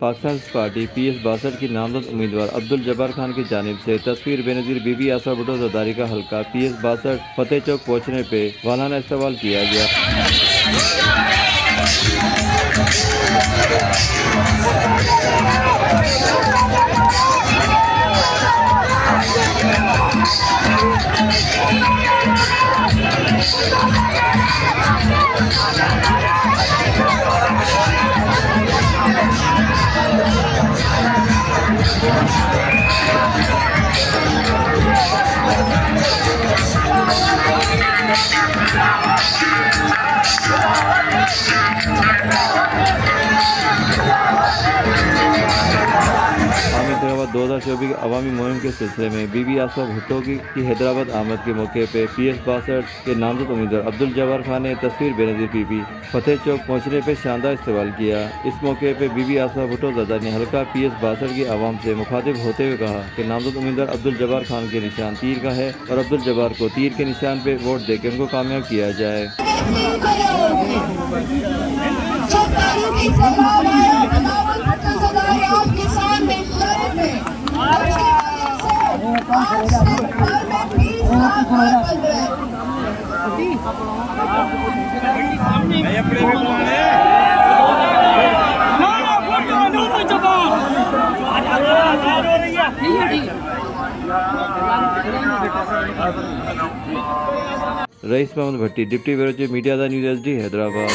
Pakistan party PS-62 की नामजद उम्मीदवार अब्दुल जब्बार खान की जानिब से तस्वीर बेनज़ीर बीबी आसरा भुट्टो ज़रदारी का हल्का PS-62 फतेह चौक पहुँचने पे वालाना इस्तकबाल किया गया। हैदराबाद 2024 की अवामी मुहिम के सिलसिले में बीबी आसरा भुट्टो की हैदराबाद आमद के मौके पे PS-62 के नामजद उम्मीदवार अब्दुल जब्बार खान ने तस्वीर बेनज़ीर बीबी फतेह चौक पहुँचने पे शानदार इस्तेमाल किया। इस मौके पे बीबी आसरा भुट्टो ज़रदारी ने हल्का PS-62 की आवाम से मुखातिब होते हुए कहा कि नामजद उम्मीदवार अब्दुल जब्बार खान के निशान तीर का है और अब्दुल जब्बार को तीर के निशान पे वोट देकर उनको कामयाब किया जाए। Raees Mohammad Bhatti, deputy bureau chief media news SD Hyderabad.